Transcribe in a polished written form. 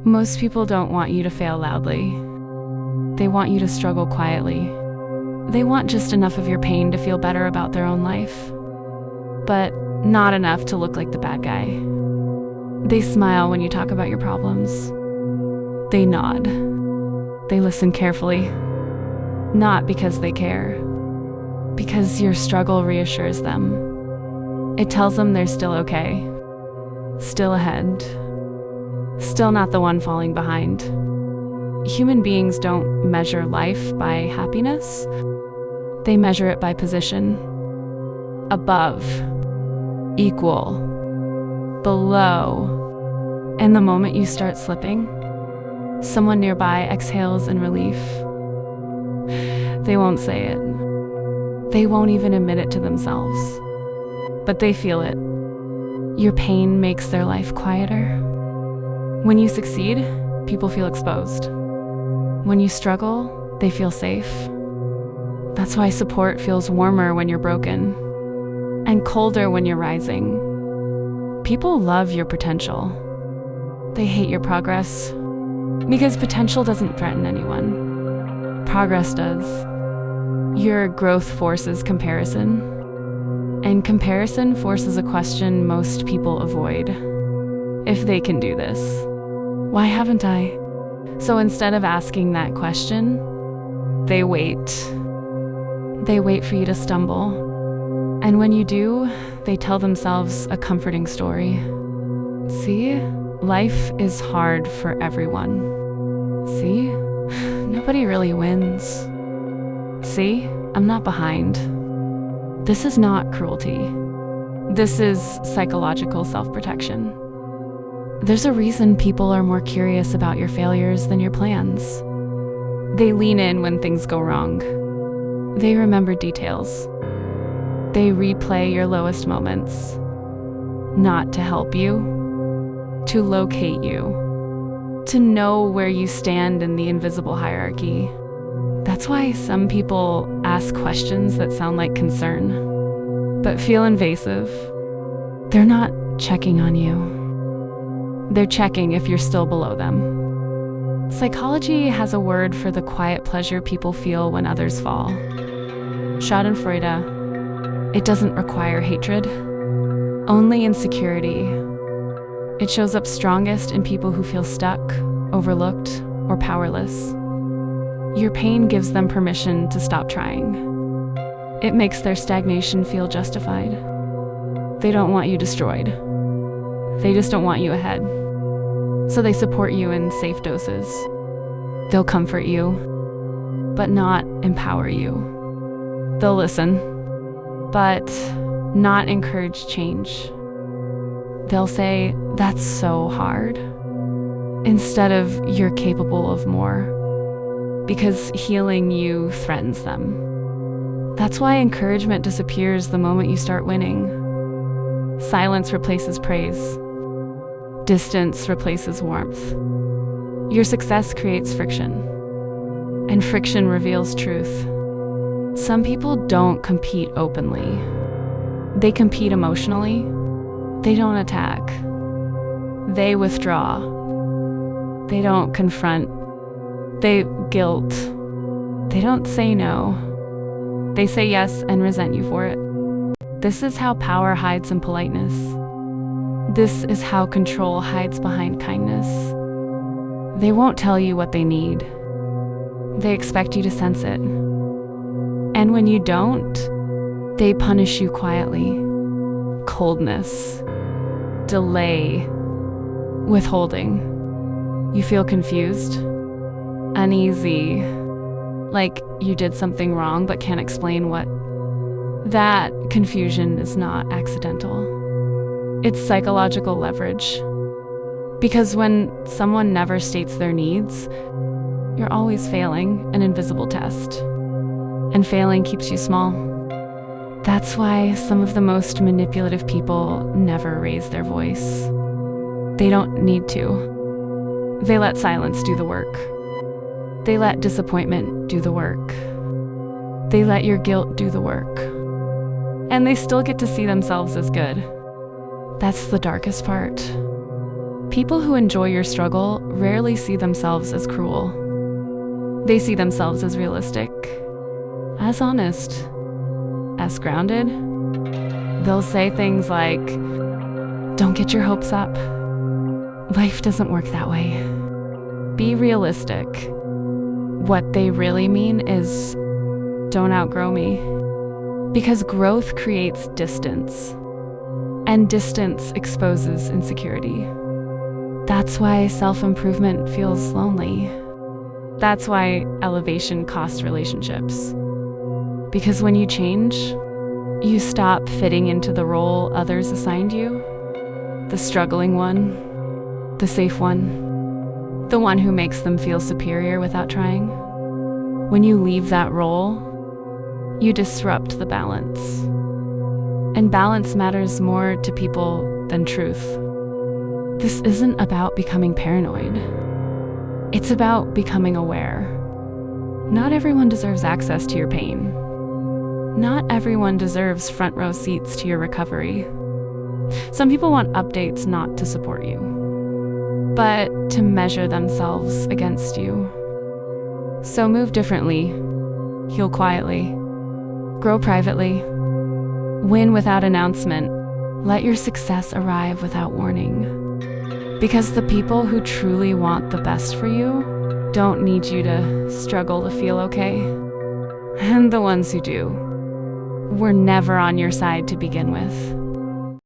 Most people don't want you to fail loudly. They want you to struggle quietly. They want just enough of your pain to feel better about their own life, but not enough to look like the bad guy. They smile when you talk about your problems. They nod. They listen carefully, not because they care, because your struggle reassures them. It tells them they're still okay, still ahead, still not the one falling behind. Human beings don't measure life by happiness. They measure it by position. Above, equal, below. And the moment you start slipping, someone nearby exhales in relief. They won't say it. They won't even admit it to themselves. But they feel it. Your pain makes their life quieter. When you succeed, people feel exposed. When you struggle, they feel safe. That's why support feels warmer when you're broken and colder when you're rising. People love your potential. They hate your progress because potential doesn't threaten anyone. Progress does. Your growth forces comparison, and comparison forces a question most people avoid. If they can do this, why haven't I? So instead of asking that question, they wait. They wait for you to stumble. And when you do, they tell themselves a comforting story. See, life is hard for everyone. See, nobody really wins. See, I'm not behind. This is not cruelty. This is psychological self-protection. There's a reason people are more curious about your failures than your plans. They lean in when things go wrong. They remember details. They replay your lowest moments. Not to help you, to locate you, to know where you stand in the invisible hierarchy. That's why some people ask questions that sound like concern, but feel invasive. They're not checking on you. They're checking if you're still below them. Psychology has a word for the quiet pleasure people feel when others fall. Schadenfreude. It doesn't require hatred, only insecurity. It shows up strongest in people who feel stuck, overlooked, or powerless. Your pain gives them permission to stop trying. It makes their stagnation feel justified. They don't want you destroyed. They just don't want you ahead. So they support you in safe doses. They'll comfort you, but not empower you. They'll listen, but not encourage change. They'll say, "That's so hard," instead of "You're capable of more," because healing you threatens them. That's why encouragement disappears the moment you start winning. Silence replaces praise. Distance replaces warmth. Your success creates friction, and friction reveals truth. Some people don't compete openly. They compete emotionally. They don't attack. They withdraw. They don't confront. They guilt. They don't say no. They say yes and resent you for it. This is how power hides in politeness. This is how control hides behind kindness. They won't tell you what they need. They expect you to sense it. And when you don't, they punish you quietly. Coldness, delay, withholding. You feel confused, uneasy, like you did something wrong but can't explain what. That confusion is not accidental. It's psychological leverage. Because when someone never states their needs, you're always failing an invisible test. And failing keeps you small. That's why some of the most manipulative people never raise their voice. They don't need to. They let silence do the work. They let disappointment do the work. They let your guilt do the work. And they still get to see themselves as good. That's the darkest part. People who enjoy your struggle rarely see themselves as cruel. They see themselves as realistic, as honest, as grounded. They'll say things like, "Don't get your hopes up. Life doesn't work that way. Be realistic." What they really mean is, "Don't outgrow me." Because growth creates distance, and distance exposes insecurity. That's why self-improvement feels lonely. That's why elevation costs relationships. Because when you change, you stop fitting into the role others assigned you. The struggling one, the safe one, the one who makes them feel superior without trying. When you leave that role, you disrupt the balance. And balance matters more to people than truth. This isn't about becoming paranoid. It's about becoming aware. Not everyone deserves access to your pain. Not everyone deserves front row seats to your recovery. Some people want updates not to support you, but to measure themselves against you. So move differently, heal quietly, grow privately, win without announcement, let your success arrive without warning. Because the people who truly want the best for you don't need you to struggle to feel okay. And the ones who do were never on your side to begin with.